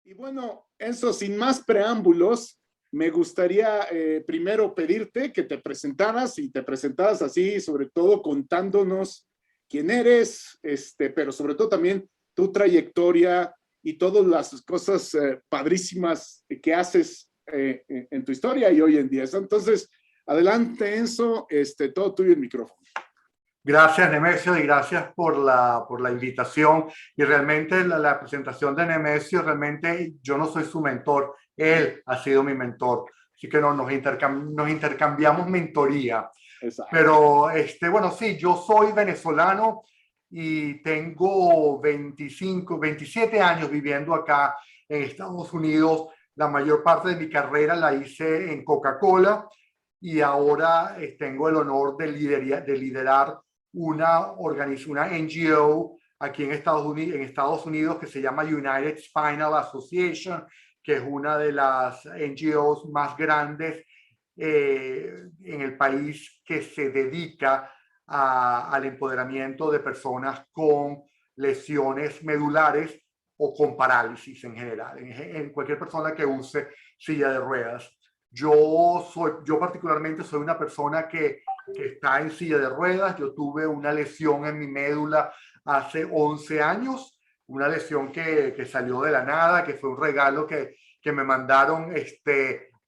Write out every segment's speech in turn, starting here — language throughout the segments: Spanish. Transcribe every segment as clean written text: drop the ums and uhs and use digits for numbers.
Y bueno, Enzo, sin más preámbulos, me gustaría primero pedirte que te presentaras y te presentaras así, sobre todo contándonos quién eres, pero sobre todo también tu trayectoria y todas las cosas padrísimas que haces en tu historia y hoy en día. Entonces, adelante, Enzo, todo tuyo el micrófono. Gracias, Nemesio, y gracias por la invitación. Y realmente la presentación de Nemesio, realmente yo no soy su mentor, él ha sido mi mentor. Así que nos intercambiamos mentoría. Exacto. Pero, bueno, sí, yo soy venezolano y tengo 27 años viviendo acá en Estados Unidos. La mayor parte de mi carrera la hice en Coca-Cola y ahora tengo el honor de liderar una NGO aquí en Estados Unidos que se llama United Spinal Association, que es una de las NGOs más grandes en el país que se dedica al empoderamiento de personas con lesiones medulares o con parálisis en general, en cualquier persona que use silla de ruedas. Yo particularmente soy una persona que está en silla de ruedas. Yo tuve una lesión en mi médula hace 11 años, una lesión que salió de la nada, que fue un regalo que me mandaron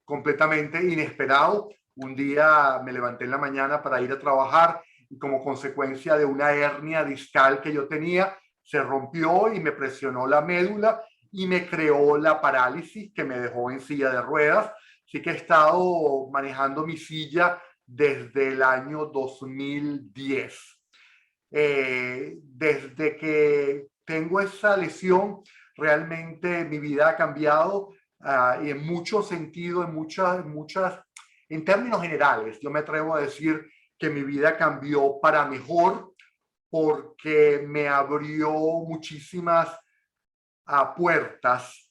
completamente inesperado. Un día me levanté en la mañana para ir a trabajar y como consecuencia de una hernia discal que yo tenía, se rompió y me presionó la médula y me creó la parálisis que me dejó en silla de ruedas. Así que he estado manejando mi silla desde el año 2010. Desde que tengo esa lesión, realmente mi vida ha cambiado y en muchos sentidos, en términos generales, yo me atrevo a decir que mi vida cambió para mejor porque me abrió muchísimas puertas,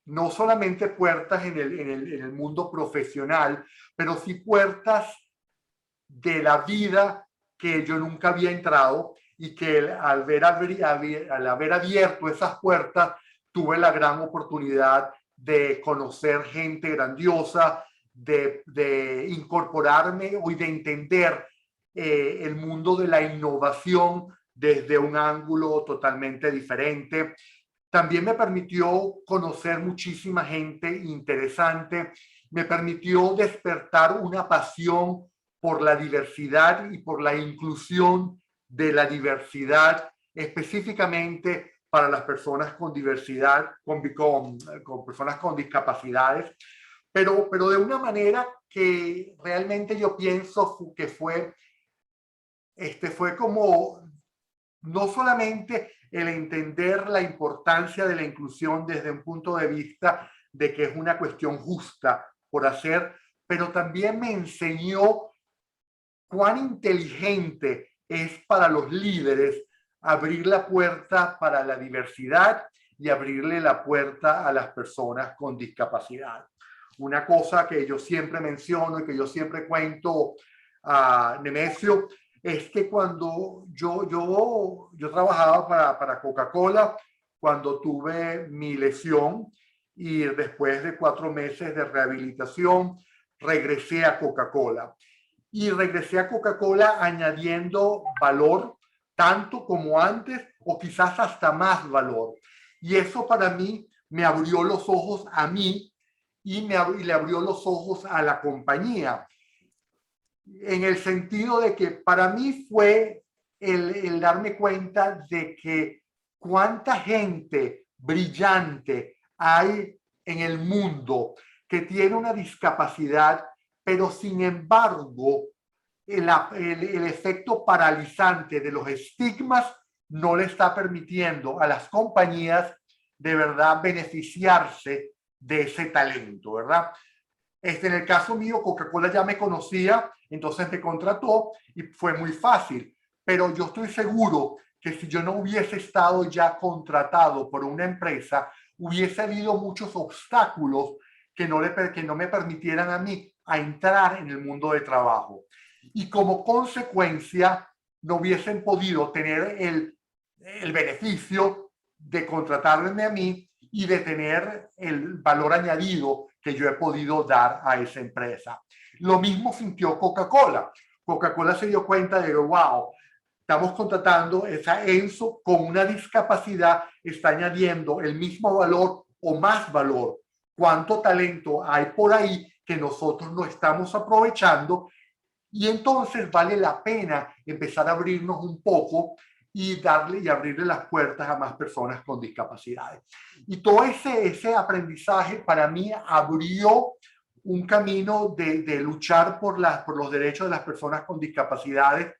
no solamente puertas en el mundo profesional, pero sí puertas de la vida que yo nunca había entrado y que al haber abierto esas puertas tuve la gran oportunidad de conocer gente grandiosa, de incorporarme y de entender el mundo de la innovación desde un ángulo totalmente diferente. También me permitió conocer muchísima gente interesante, me permitió despertar una pasión por la diversidad y por la inclusión de la diversidad, específicamente para las personas con diversidad, con personas con discapacidades, pero de una manera que realmente yo pienso que fue como no solamente el entender la importancia de la inclusión desde un punto de vista de que es una cuestión justa por hacer, pero también me enseñó cuán inteligente es para los líderes abrir la puerta para la diversidad y abrirle la puerta a las personas con discapacidad. Una cosa que yo siempre menciono y que yo siempre cuento a Nemesio es que cuando yo trabajaba para Coca-Cola, cuando tuve mi lesión y después de 4 meses de rehabilitación, regresé a Coca-Cola. Y regresé a Coca-Cola añadiendo valor, tanto como antes, o quizás hasta más valor. Y eso para mí me abrió los ojos a mí y le abrió los ojos a la compañía. En el sentido de que para mí fue el darme cuenta de que cuánta gente brillante hay en el mundo que tiene una discapacidad, pero sin embargo el efecto paralizante de los estigmas no le está permitiendo a las compañías de verdad beneficiarse de ese talento, ¿verdad? En el caso mío, Coca-Cola ya me conocía, entonces me contrató y fue muy fácil. Pero yo estoy seguro que si yo no hubiese estado ya contratado por una empresa, hubiese habido muchos obstáculos que no me permitieran a mí a entrar en el mundo de trabajo. Y como consecuencia, no hubiesen podido tener el beneficio de contratarme a mí y de tener el valor añadido que yo he podido dar a esa empresa. Lo mismo sintió Coca-Cola. Coca-Cola se dio cuenta de que, wow, estamos contratando esa Enzo con una discapacidad, está añadiendo el mismo valor o más valor. ¿Cuánto talento hay por ahí que nosotros no estamos aprovechando? Y entonces vale la pena empezar a abrirnos un poco y darle y abrirle las puertas a más personas con discapacidades. Y todo ese aprendizaje para mí abrió un camino de luchar por los derechos de las personas con discapacidades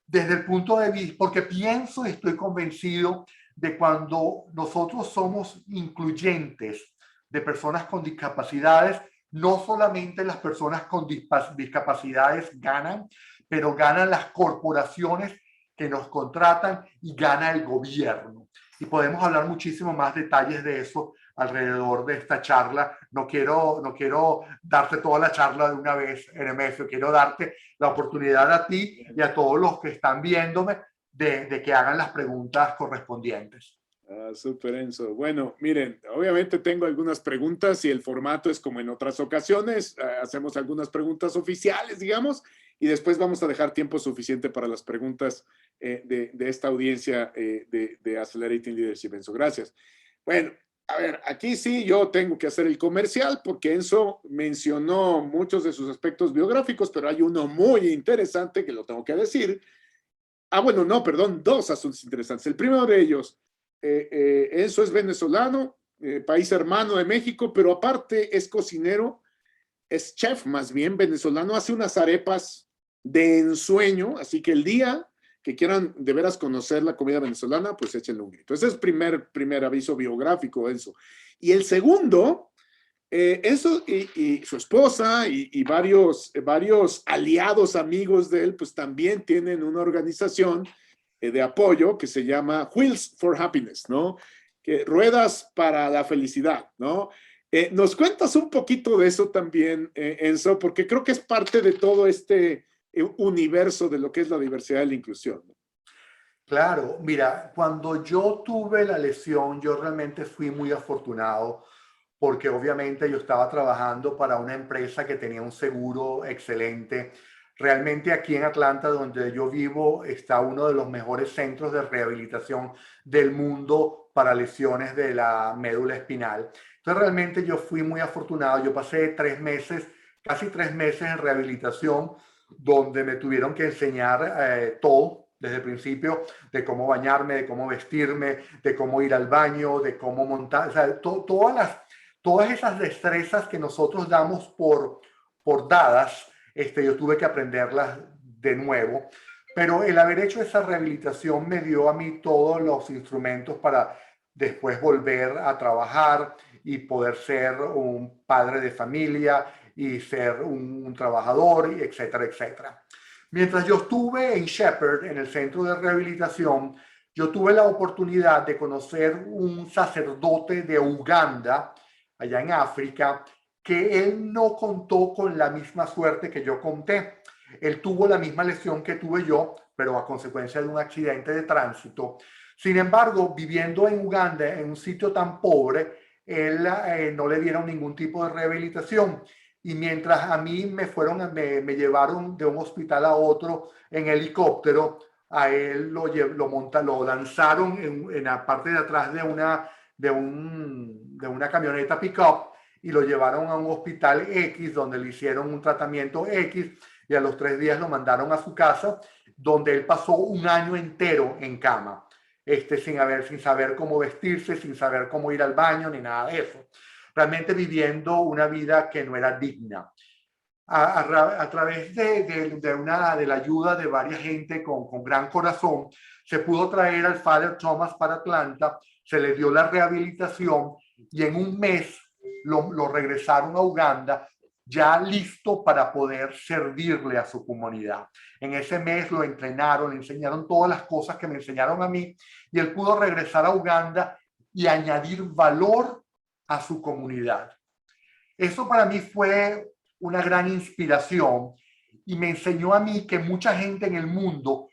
desde el punto de vista, porque pienso y estoy convencido de cuando nosotros somos incluyentes de personas con discapacidades, no solamente las personas con discapacidades ganan, pero ganan las corporaciones que nos contratan y gana el gobierno. Y podemos hablar muchísimo más detalles de eso alrededor de esta charla. No quiero darte toda la charla de una vez, Nemesio. Quiero darte la oportunidad a ti y a todos los que están viéndome de que hagan las preguntas correspondientes. Súper, Enzo. Bueno, miren, obviamente tengo algunas preguntas y el formato es como en otras ocasiones. Hacemos algunas preguntas oficiales, digamos, y después vamos a dejar tiempo suficiente para las preguntas de esta audiencia de Accelerating Leadership, Enzo. Gracias. Bueno, a ver, aquí sí yo tengo que hacer el comercial porque Enzo mencionó muchos de sus aspectos biográficos, pero hay uno muy interesante que lo tengo que decir. Bueno, no, perdón, dos asuntos interesantes. El primero de ellos, Enzo es venezolano, país hermano de México, pero aparte es cocinero, es chef más bien venezolano, hace unas arepas de ensueño, así que el día que quieran de veras conocer la comida venezolana, pues échenle un grito. Ese es primer aviso biográfico, Enzo. Y el segundo, Enzo y su esposa y varios aliados, amigos de él, pues también tienen una organización de apoyo que se llama Wheels for Happiness, ¿no? Que ruedas para la felicidad, ¿no? ¿Nos cuentas un poquito de eso también, Enzo? Porque creo que es parte de todo este universo de lo que es la diversidad y la inclusión, ¿no? Claro, mira, cuando yo tuve la lesión, yo realmente fui muy afortunado porque obviamente yo estaba trabajando para una empresa que tenía un seguro excelente. Realmente aquí en Atlanta, donde yo vivo, está uno de los mejores centros de rehabilitación del mundo para lesiones de la médula espinal. Entonces realmente yo fui muy afortunado. Yo pasé 3 meses, casi 3 meses en rehabilitación, donde me tuvieron que enseñar todo desde el principio, de cómo bañarme, de cómo vestirme, de cómo ir al baño, de cómo montar, o sea, todas esas destrezas que nosotros damos por dadas, yo tuve que aprenderlas de nuevo. Pero el haber hecho esa rehabilitación me dio a mí todos los instrumentos para después volver a trabajar y poder ser un padre de familia y ser un trabajador, etcétera, etcétera. Mientras yo estuve en Shepherd, en el centro de rehabilitación, yo tuve la oportunidad de conocer un sacerdote de Uganda, allá en África, que él no contó con la misma suerte que yo conté. Él tuvo la misma lesión que tuve yo, pero a consecuencia de un accidente de tránsito. Sin embargo, viviendo en Uganda, en un sitio tan pobre, él no le dieron ningún tipo de rehabilitación. Y mientras a mí me llevaron de un hospital a otro en helicóptero, a él lo lanzaron en la parte de atrás de una camioneta pick-up y lo llevaron a un hospital X donde le hicieron un tratamiento X y a los 3 días lo mandaron a su casa, donde él pasó un año entero en cama, sin saber cómo vestirse, sin saber cómo ir al baño ni nada de eso. Realmente viviendo una vida que no era digna. A través de la ayuda de varias gente con gran corazón, se pudo traer al Father Thomas para Atlanta, se le dio la rehabilitación y en un mes lo regresaron a Uganda ya listo para poder servirle a su comunidad. En ese mes lo entrenaron, le enseñaron todas las cosas que me enseñaron a mí y él pudo regresar a Uganda y añadir valor a su comunidad. Eso para mí fue una gran inspiración y me enseñó a mí que mucha gente en el mundo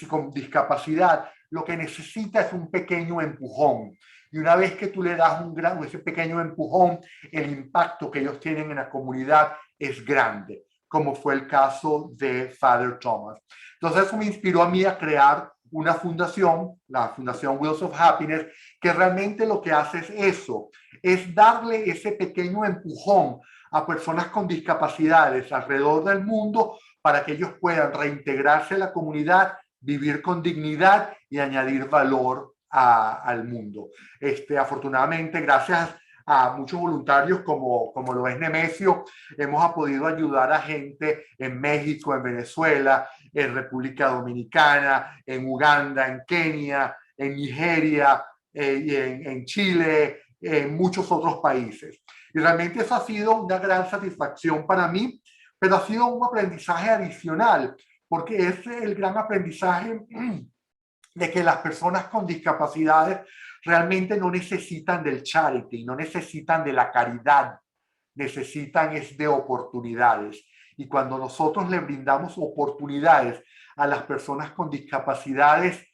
con discapacidad lo que necesita es un pequeño empujón. Y una vez que tú le das ese pequeño empujón, el impacto que ellos tienen en la comunidad es grande, como fue el caso de Father Thomas. Entonces eso me inspiró a mí a crear una fundación, la Fundación Wheels of Happiness, que realmente lo que hace es eso, es darle ese pequeño empujón a personas con discapacidades alrededor del mundo para que ellos puedan reintegrarse a la comunidad, vivir con dignidad y añadir valor al mundo. Afortunadamente, gracias a muchos voluntarios como lo es Nemesio, hemos podido ayudar a gente en México, en Venezuela, en República Dominicana, en Uganda, en Kenia, en Nigeria, y en Chile, en muchos otros países. Y realmente eso ha sido una gran satisfacción para mí, pero ha sido un aprendizaje adicional, porque es el gran aprendizaje de que las personas con discapacidades realmente no necesitan del charity, no necesitan de la caridad, necesitan es de oportunidades. Y cuando nosotros le brindamos oportunidades a las personas con discapacidades,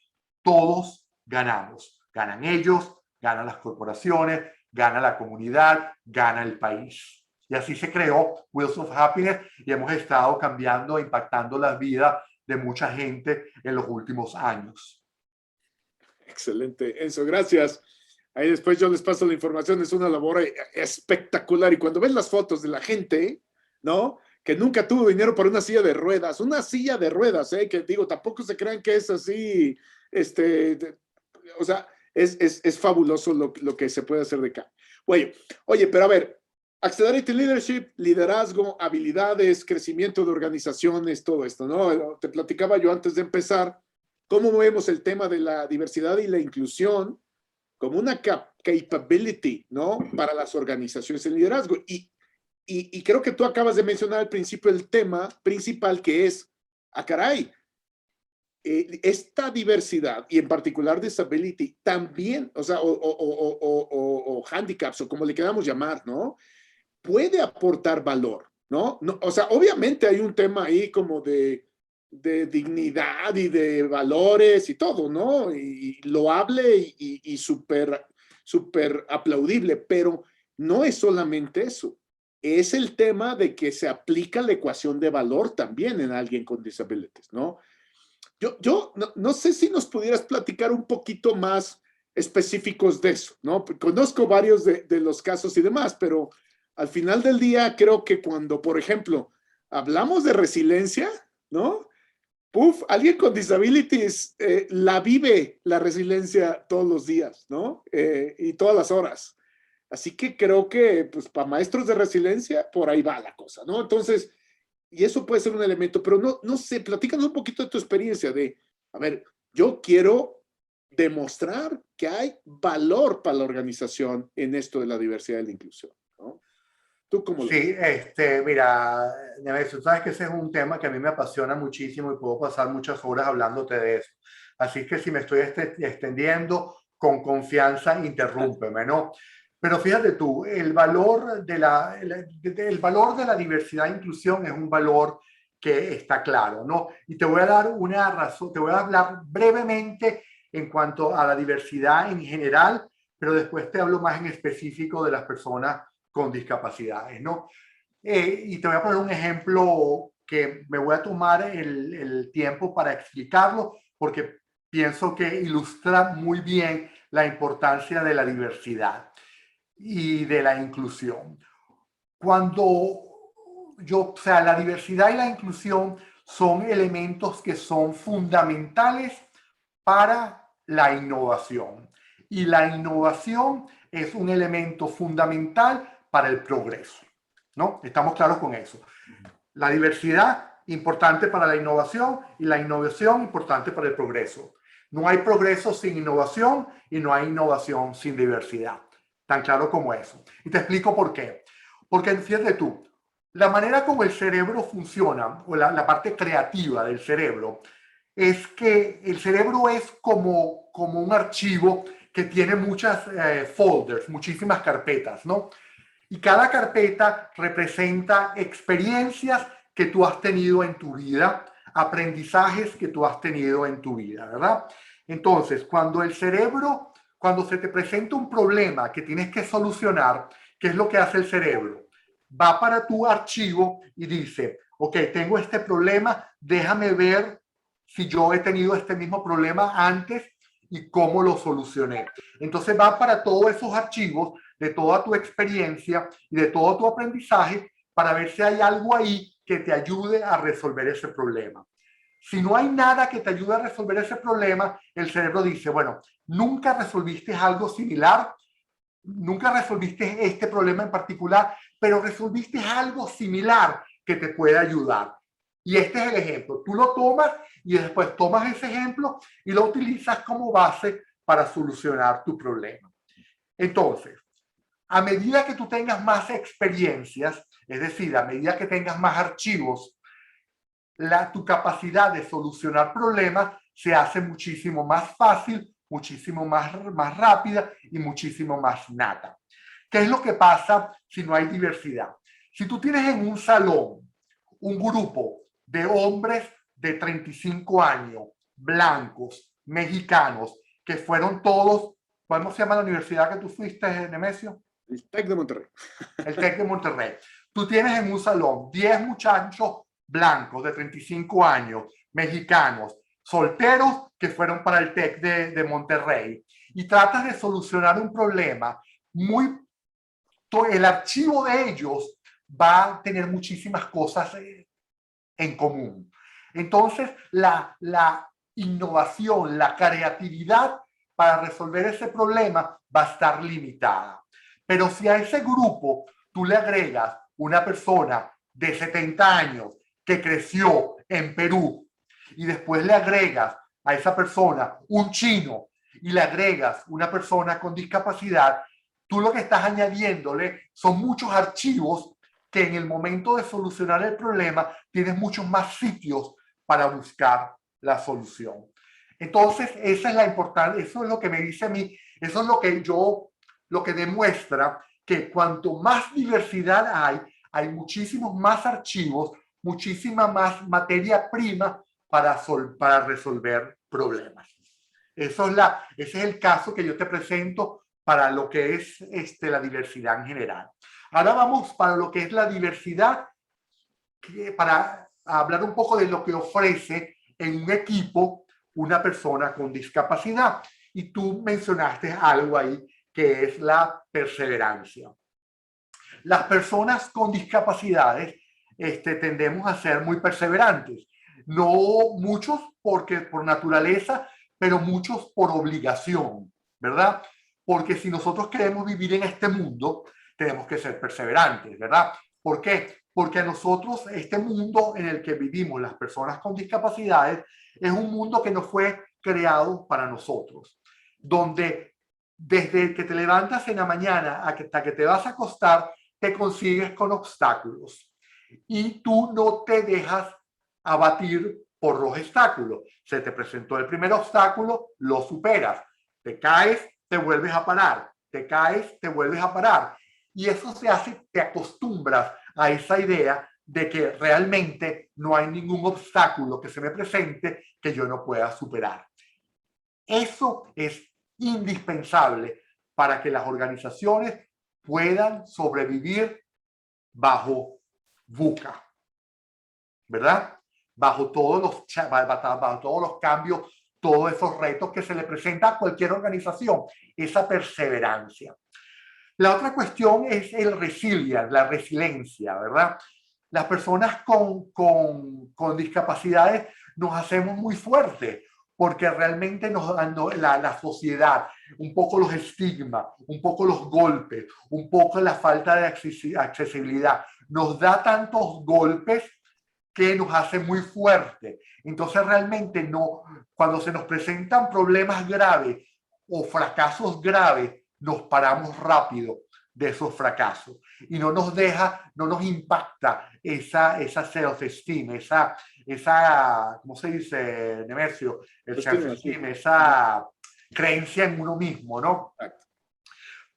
todos ganamos. Ganan ellos, ganan las corporaciones, gana la comunidad, gana el país. Y así se creó Wheels of Happiness y hemos estado cambiando, impactando la vida de mucha gente en los últimos años. Excelente, Enzo, gracias. Ahí después yo les paso la información, es una labor espectacular. Y cuando ves las fotos de la gente, ¿no? Que nunca tuvo dinero para una silla de ruedas, que digo, tampoco se crean que es así, o sea, es fabuloso lo que se puede hacer de acá. Oye, pero a ver, Accelerate Leadership, liderazgo, habilidades, crecimiento de organizaciones, todo esto, ¿no? Te platicaba yo antes de empezar cómo vemos el tema de la diversidad y la inclusión como una capability, ¿no? Para las organizaciones en liderazgo. Y creo que tú acabas de mencionar al principio el tema principal que es, caray, esta diversidad y en particular disability también, o sea, o handicaps o como le queramos llamar, ¿no? Puede aportar valor, ¿no? O sea, obviamente hay un tema ahí como de dignidad y de valores y todo, ¿no? Y loable y súper aplaudible, pero no es solamente eso. Es el tema de que se aplica la ecuación de valor también en alguien con disabilities, ¿no? Yo no sé si nos pudieras platicar un poquito más específicos de eso, ¿no? Conozco varios de los casos y demás, pero al final del día creo que cuando, por ejemplo, hablamos de resiliencia, ¿no? Alguien con disabilities la vive la resiliencia todos los días, ¿no? Y todas las horas. Así que creo que, pues, para maestros de resiliencia, por ahí va la cosa, ¿no? Entonces, y eso puede ser un elemento, pero no sé, platícanos un poquito de tu experiencia de, a ver, yo quiero demostrar que hay valor para la organización en esto de la diversidad y la inclusión, ¿no? ¿Tú cómo lo ves? Sí, mira, Nemesio, sabes que ese es un tema que a mí me apasiona muchísimo y puedo pasar muchas horas hablándote de eso. Así que si me estoy extendiendo, con confianza, interrúmpeme, ¿no? Pero fíjate tú, el valor de la diversidad e inclusión es un valor que está claro, ¿no? Y te voy a dar una razón, te voy a hablar brevemente en cuanto a la diversidad en general, pero después te hablo más en específico de las personas con discapacidades, ¿no? Y te voy a poner un ejemplo que me voy a tomar el tiempo para explicarlo, porque pienso que ilustra muy bien la importancia de la diversidad y de la inclusión. O sea, la diversidad y la inclusión son elementos que son fundamentales para la innovación. Y la innovación es un elemento fundamental para el progreso, ¿no? Estamos claros con eso. La diversidad, importante para la innovación, y la innovación, importante para el progreso. No hay progreso sin innovación y no hay innovación sin diversidad. Tan claro como eso. Y te explico por qué. Porque fíjate tú, la manera como el cerebro funciona, o la parte creativa del cerebro, es que el cerebro es como un archivo que tiene muchas folders, muchísimas carpetas, ¿no? Y cada carpeta representa experiencias que tú has tenido en tu vida, aprendizajes que tú has tenido en tu vida, ¿verdad? Entonces, cuando el cerebro Cuando se te presenta un problema que tienes que solucionar, ¿qué es lo que hace el cerebro? Va para tu archivo y dice, ok, tengo este problema, déjame ver si yo he tenido este mismo problema antes y cómo lo solucioné. Entonces va para todos esos archivos de toda tu experiencia y de todo tu aprendizaje para ver si hay algo ahí que te ayude a resolver ese problema. Si no hay nada que te ayude a resolver ese problema, el cerebro dice, bueno, nunca resolviste algo similar, nunca resolviste este problema en particular, pero resolviste algo similar que te puede ayudar. Y este es el ejemplo. Tú lo tomas y después tomas ese ejemplo y lo utilizas como base para solucionar tu problema. Entonces, a medida que tú tengas más experiencias, es decir, a medida que tengas más archivos, tu capacidad de solucionar problemas se hace muchísimo más fácil, muchísimo más rápida y muchísimo más nata. ¿Qué es lo que pasa si no hay diversidad? Si tú tienes en un salón un grupo de hombres de 35 años, blancos, mexicanos, que fueron todos, ¿cómo se llama la universidad que tú fuiste, Nemesio? El TEC de Monterrey. El TEC de Monterrey. Tú tienes en un salón 10 muchachos blancos de 35 años, mexicanos, solteros que fueron para el TEC de Monterrey y tratas de solucionar un problema el archivo de ellos va a tener muchísimas cosas en común. Entonces, la innovación, la creatividad para resolver ese problema va a estar limitada. Pero si a ese grupo tú le agregas una persona de 70 años que creció en Perú y después le agregas a esa persona un chino y le agregas una persona con discapacidad, tú lo que estás añadiéndole son muchos archivos que en el momento de solucionar el problema tienes muchos más sitios para buscar la solución. Entonces, esa es la importancia, eso es lo que me dice a mí, eso es lo que demuestra que cuanto más diversidad hay muchísimos más archivos, muchísima más materia prima para resolver problemas. Ese es el caso que yo te presento para lo que es la diversidad en general. Ahora vamos para lo que es la diversidad, para hablar un poco de lo que ofrece en un equipo una persona con discapacidad. Y tú mencionaste algo ahí que es la perseverancia. Las personas con discapacidades tendemos a ser muy perseverantes. No muchos porque por naturaleza, pero muchos por obligación, ¿verdad? Porque si nosotros queremos vivir en este mundo, tenemos que ser perseverantes, ¿verdad? ¿Por qué? Porque a nosotros este mundo en el que vivimos las personas con discapacidades es un mundo que no fue creado para nosotros, donde desde que te levantas en la mañana hasta que te vas a acostar, te consigues con obstáculos y tú no te dejas abatir por los obstáculos. Se te presentó el primer obstáculo, lo superas, te caes, te vuelves a parar, te caes, te vuelves a parar. Y eso se hace, te acostumbras a esa idea de que realmente no hay ningún obstáculo que se me presente que yo no pueda superar. Eso es indispensable para que las organizaciones puedan sobrevivir bajo VUCA, ¿verdad? Bajo todos los cambios, todos esos retos que se le presenta a cualquier organización, esa perseverancia. La otra cuestión es el resilience, la resiliencia, ¿verdad? Las personas con discapacidades nos hacemos muy fuertes porque realmente la sociedad, un poco los estigmas, un poco los golpes, un poco la falta de accesibilidad, nos da tantos golpes que nos hace muy fuerte. Entonces realmente no, cuando se nos presentan problemas graves o fracasos graves, nos paramos rápido de esos fracasos y no nos impacta esa self-esteem, ¿cómo se dice, Nemesio? El self-esteem, esa creencia en uno mismo, ¿no?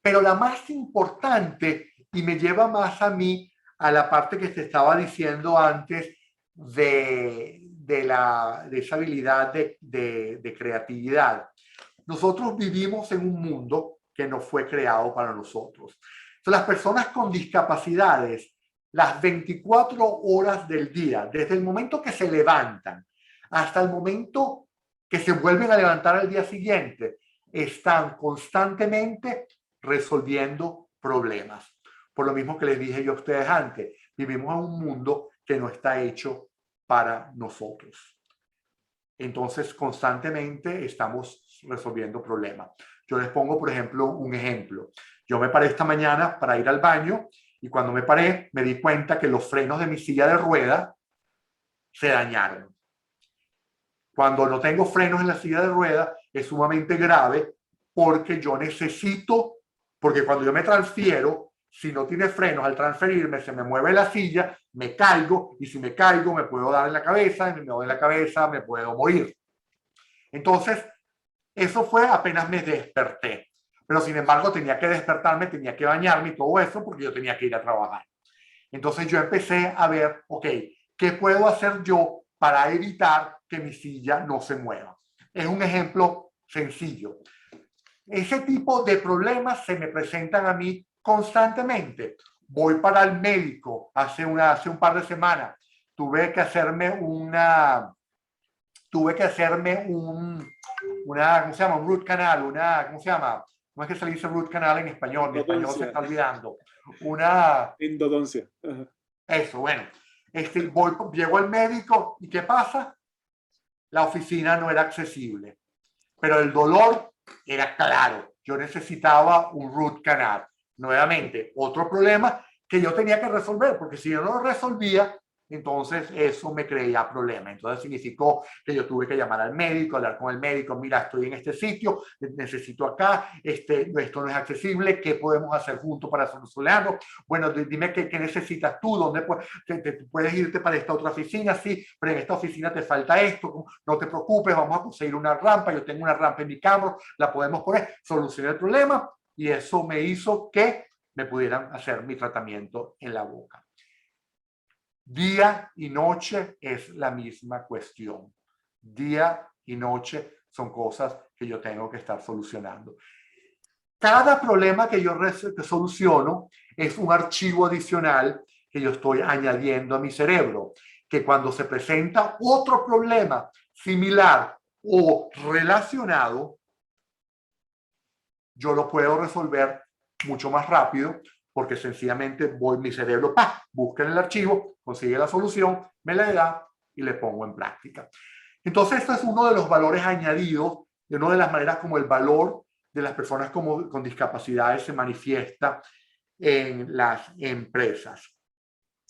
Pero la más importante, y me lleva más a mí a la parte que te estaba diciendo antes de esa habilidad de creatividad. nosotros vivimos en un mundo que no fue creado para nosotros. Entonces, las personas con discapacidades, las 24 horas del día, desde el momento que se levantan hasta el momento que se vuelven a levantar al día siguiente, están constantemente resolviendo problemas. Por lo mismo que les dije yo a ustedes antes, vivimos en un mundo que no está hecho para nosotros. Entonces, constantemente estamos resolviendo problemas. Yo les pongo, por ejemplo, un ejemplo. Yo me paré esta mañana para ir al baño y cuando me paré me di cuenta que los frenos de mi silla de ruedas se dañaron. Cuando no tengo frenos en la silla de ruedas es sumamente grave porque yo necesito, porque cuando yo me transfiero, si no tiene frenos al transferirme, se me mueve la silla, me caigo y si me caigo me puedo dar en la cabeza, y me doy en la cabeza, me puedo morir. Entonces, eso fue apenas me desperté. Pero sin embargo tenía que despertarme, tenía que bañarme y todo eso porque yo tenía que ir a trabajar. Entonces yo empecé a ver, ok, ¿qué puedo hacer yo para evitar que mi silla no se mueva? Es un ejemplo sencillo. Ese tipo de problemas se me presentan a mí constantemente. Voy para el médico hace un par de semanas. Tuve que hacerme un, ¿cómo se llama? Un root canal, ¿cómo se llama? ¿Cómo es que se le dice root canal en español? Mi español se está olvidando. Endodoncia. Eso, bueno. Llego al médico y ¿qué pasa? La oficina no era accesible, pero el dolor era claro. Yo necesitaba un root canal. Nuevamente, otro problema que yo tenía que resolver, porque si yo no lo resolvía, entonces eso me creía problema. Entonces significó que yo tuve que llamar al médico, hablar con el médico, mira, estoy en este sitio, necesito acá, esto no es accesible, ¿qué podemos hacer juntos para solucionarlo? Bueno, dime qué necesitas tú, dónde te puedes irte para esta otra oficina, sí, pero en esta oficina te falta esto, no te preocupes, vamos a conseguir una rampa, yo tengo una rampa en mi cama, la podemos poner, solucionar el problema y eso me hizo que me pudieran hacer mi tratamiento en la boca. Día y noche es la misma cuestión. Día y noche son cosas que yo tengo que estar solucionando. Cada problema que yo soluciono es un archivo adicional que yo estoy añadiendo a mi cerebro, que cuando se presenta otro problema similar o relacionado, yo lo puedo resolver mucho más rápido porque sencillamente mi cerebro, busca en el archivo, consigue la solución, me la da y le pongo en práctica. Entonces, esto es uno de los valores añadidos, de una de las maneras como el valor de las personas con discapacidades se manifiesta en las empresas.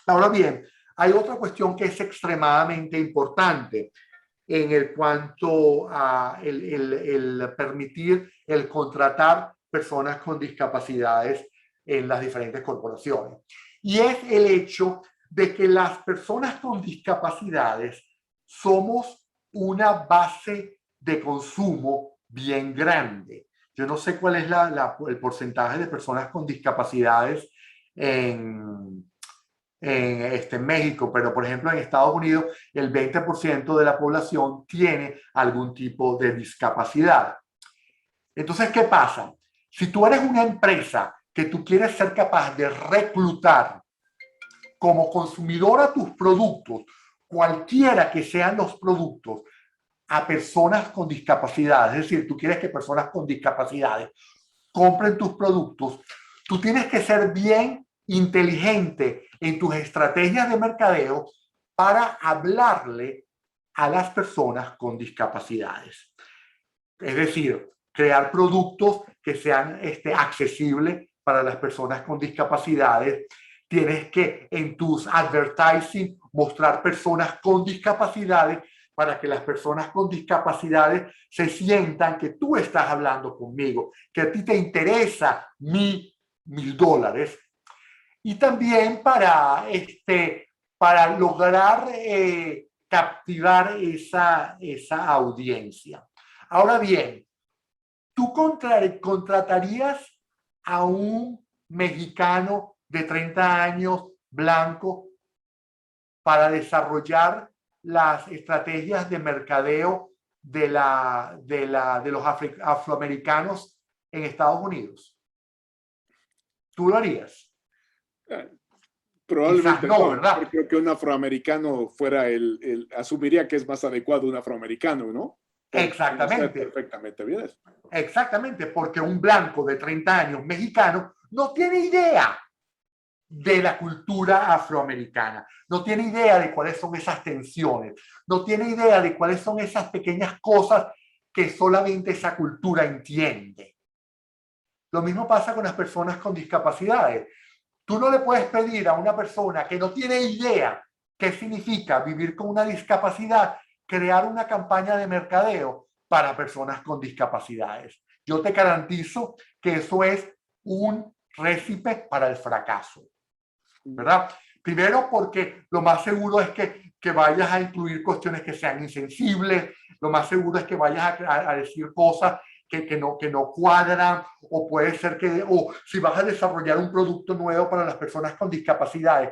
Ahora bien, hay otra cuestión que es extremadamente importante en el cuanto a el permitir el contratar personas con discapacidades en las diferentes corporaciones. Y es el hecho de que las personas con discapacidades somos una base de consumo bien grande. Yo no sé cuál es el porcentaje de personas con discapacidades en México, pero por ejemplo en Estados Unidos el 20% de la población tiene algún tipo de discapacidad. Entonces, ¿qué pasa? Si tú eres una empresa que tú quieres ser capaz de reclutar como consumidor a tus productos, cualquiera que sean los productos, a personas con discapacidad, es decir, tú quieres que personas con discapacidades compren tus productos, tú tienes que ser bien inteligente en tus estrategias de mercadeo para hablarle a las personas con discapacidades. Es decir, crear productos que sean accesibles para las personas con discapacidades. Tienes que en tus advertising mostrar personas con discapacidades para que las personas con discapacidades se sientan que tú estás hablando conmigo, que a ti te interesa $1,000. Y también para lograr captivar esa audiencia. Ahora bien, ¿tú contratarías a un mexicano de 30 años blanco para desarrollar las estrategias de mercadeo de los afroamericanos en Estados Unidos? ¿Tú lo harías? Probablemente Quizás no, no. ¿verdad? Yo creo que un afroamericano fuera asumiría que es más adecuado un afroamericano, ¿no? Por conocer Exactamente. perfectamente bien eso. Exactamente, porque un blanco de 30 años mexicano no tiene idea de la cultura afroamericana, no tiene idea de cuáles son esas tensiones, no tiene idea de cuáles son esas pequeñas cosas que solamente esa cultura entiende. Lo mismo pasa con las personas con discapacidades. Tú no le puedes pedir a una persona que no tiene idea qué significa vivir con una discapacidad crear una campaña de mercadeo para personas con discapacidades. Yo te garantizo que eso es un récipe para el fracaso, ¿verdad? Primero porque lo más seguro es que vayas a incluir cuestiones que sean insensibles, lo más seguro es que vayas a decir cosas que no cuadran, o puede ser o si vas a desarrollar un producto nuevo para las personas con discapacidades,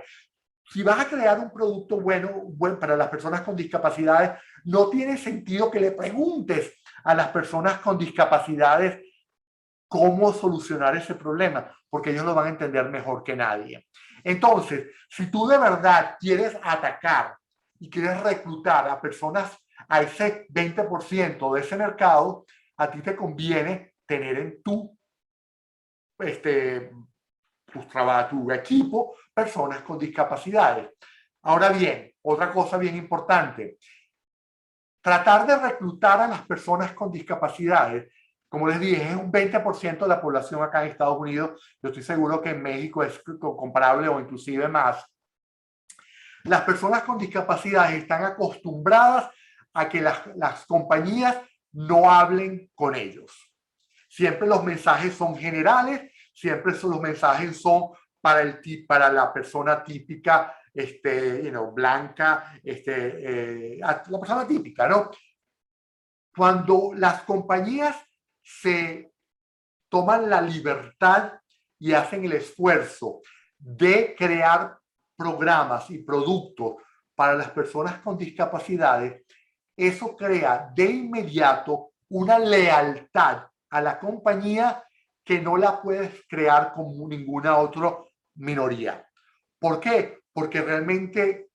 si vas a crear un producto bueno para las personas con discapacidades, no tiene sentido que le preguntes a las personas con discapacidades cómo solucionar ese problema, porque ellos lo van a entender mejor que nadie. Entonces, si tú de verdad quieres atacar y quieres reclutar a personas, a ese 20% de ese mercado, a ti te conviene tener en tu equipo personas con discapacidades. Ahora bien, otra cosa bien importante, tratar de reclutar a las personas con discapacidades, como les dije, es un 20% de la población acá en Estados Unidos. Yo estoy seguro que en México es comparable o inclusive más. Las personas con discapacidades están acostumbradas a que las compañías no hablen con ellos. Siempre los mensajes son generales, siempre los mensajes son para la persona típica, blanca, la persona típica, ¿no? Cuando las compañías se toman la libertad y hacen el esfuerzo de crear programas y productos para las personas con discapacidades, eso crea de inmediato una lealtad a la compañía que no la puedes crear con ninguna otra minoría. ¿Por qué? Porque realmente,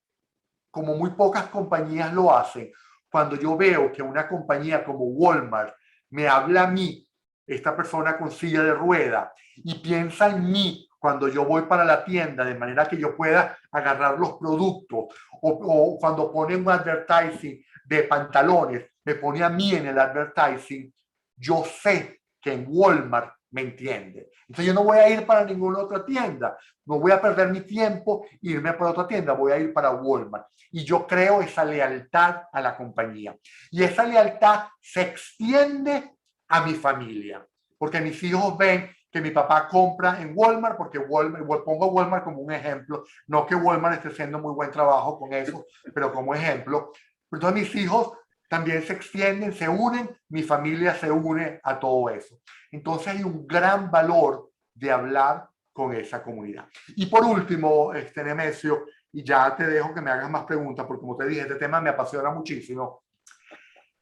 como muy pocas compañías lo hacen, cuando yo veo que una compañía como Walmart me habla a mí, esta persona con silla de rueda, y piensa en mí cuando yo voy para la tienda, de manera que yo pueda agarrar los productos, o cuando pone un advertising de pantalones, me pone a mí en el advertising, yo sé que en Walmart me entiende. Entonces yo no voy a ir para ninguna otra tienda, no voy a perder mi tiempo irme para otra tienda, voy a ir para Walmart. Y yo creo esa lealtad a la compañía. Y esa lealtad se extiende a mi familia, porque mis hijos ven que mi papá compra en Walmart, porque pongo Walmart como un ejemplo, no que Walmart esté haciendo muy buen trabajo con eso, pero como ejemplo. Entonces mis hijos también se extienden, se unen, mi familia se une a todo eso. Entonces hay un gran valor de hablar con esa comunidad. Y por último, Nemesio, y ya te dejo que me hagas más preguntas, porque como te dije, este tema me apasiona muchísimo,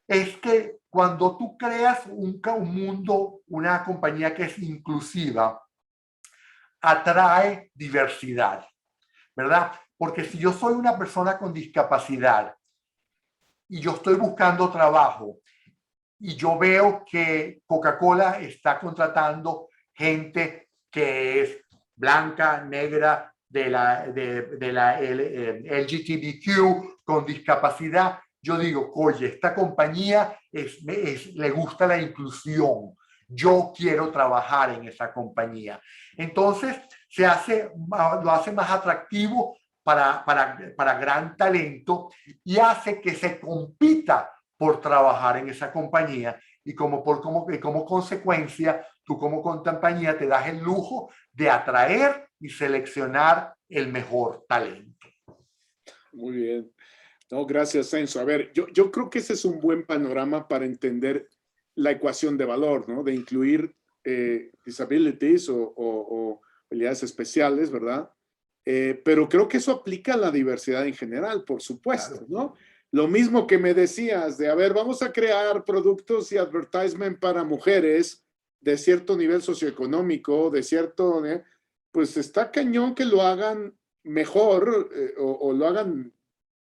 es que cuando tú creas un mundo, una compañía que es inclusiva, atrae diversidad, ¿verdad? Porque si yo soy una persona con discapacidad y yo estoy buscando trabajo y yo veo que Coca-Cola está contratando gente que es blanca, negra, de la LGBTQ, con discapacidad, yo digo, oye, esta compañía le gusta la inclusión. Yo quiero trabajar en esa compañía. Entonces, lo hace más atractivo para gran talento y hace que se compita por trabajar en esa compañía, y como consecuencia, tú como compañía te das el lujo de atraer y seleccionar el mejor talento. Muy bien. No, gracias, Enzo. A ver, yo creo que ese es un buen panorama para entender la ecuación de valor, ¿no? De incluir disabilities o habilidades especiales, ¿verdad? Pero creo que eso aplica a la diversidad en general, por supuesto, Claro. ¿no? Lo mismo que me decías de, a ver, vamos a crear productos y advertisement para mujeres de cierto nivel socioeconómico, de cierto, pues está cañón que lo hagan mejor o lo hagan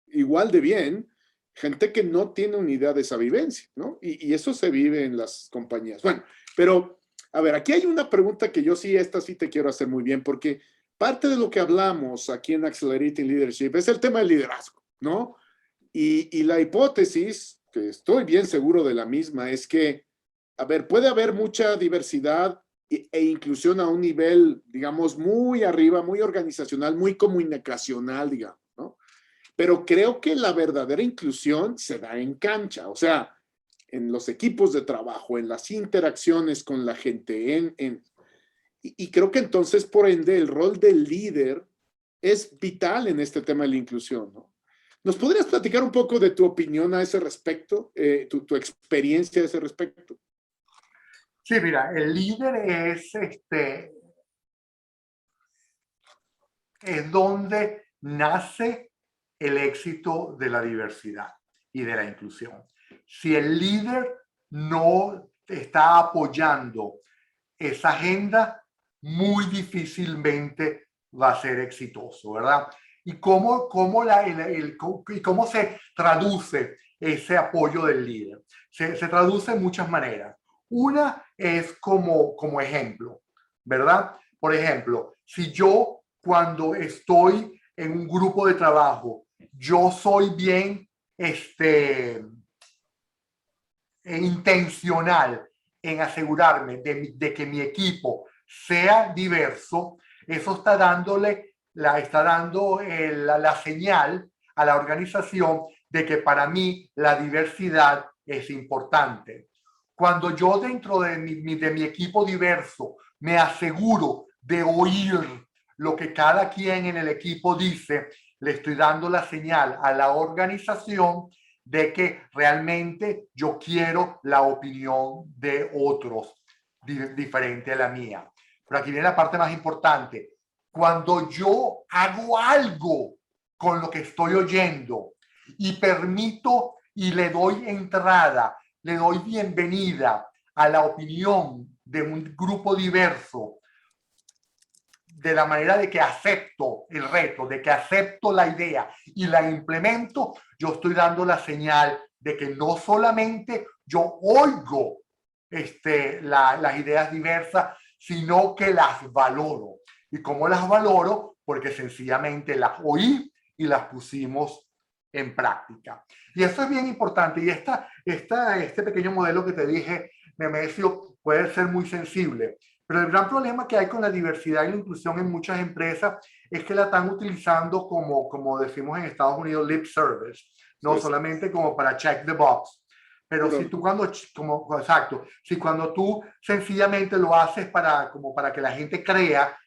igual de bien, gente que no tiene una idea de esa vivencia, ¿no? Y eso se vive en las compañías. Bueno, pero a ver, aquí hay una pregunta que yo sí, esta sí te quiero hacer muy bien, porque parte de lo que hablamos aquí en Accelerating Leadership es el tema del liderazgo, ¿no? Y la hipótesis, que estoy bien seguro de la misma, es que, a ver, puede haber mucha diversidad e inclusión a un nivel, digamos, muy arriba, muy organizacional, muy comunicacional, digamos, ¿no? Pero creo que la verdadera inclusión se da en cancha, o sea, en los equipos de trabajo, en las interacciones con la gente, y creo que entonces, por ende, el rol del líder es vital en este tema de la inclusión, ¿no? ¿Nos podrías platicar un poco de tu opinión a ese respecto, tu experiencia a ese respecto? Sí, mira, el líder es donde nace el éxito de la diversidad y de la inclusión. Si el líder no está apoyando esa agenda, muy difícilmente va a ser exitoso, ¿verdad? ¿Y cómo se traduce ese apoyo del líder? Se traduce en muchas maneras. Una es como ejemplo, ¿verdad? Por ejemplo, si yo cuando estoy en un grupo de trabajo, yo soy bien intencional en asegurarme de que mi equipo sea diverso, eso está dando la señal a la organización de que para mí la diversidad es importante. Cuando yo dentro de mi equipo diverso me aseguro de oír lo que cada quien en el equipo dice, le estoy dando la señal a la organización de que realmente yo quiero la opinión de otros diferente a la mía. Pero aquí viene la parte más importante. Cuando yo hago algo con lo que estoy oyendo y permito y le doy entrada, le doy bienvenida a la opinión de un grupo diverso, de la manera de que acepto el reto, de que acepto la idea y la implemento, yo estoy dando la señal de que no solamente yo oigo las ideas diversas, sino que las valoro. ¿Y cómo las valoro? Porque sencillamente las oí y las pusimos en práctica. Y eso es bien importante. Y este pequeño modelo que te dije, Nemesio, puede ser muy sensible. Pero el gran problema que hay con la diversidad y la inclusión en muchas empresas es que la están utilizando como decimos en Estados Unidos, lip service, no sí, solamente como para check the box. Pero si tú cuando tú sencillamente lo haces como para que la gente crea,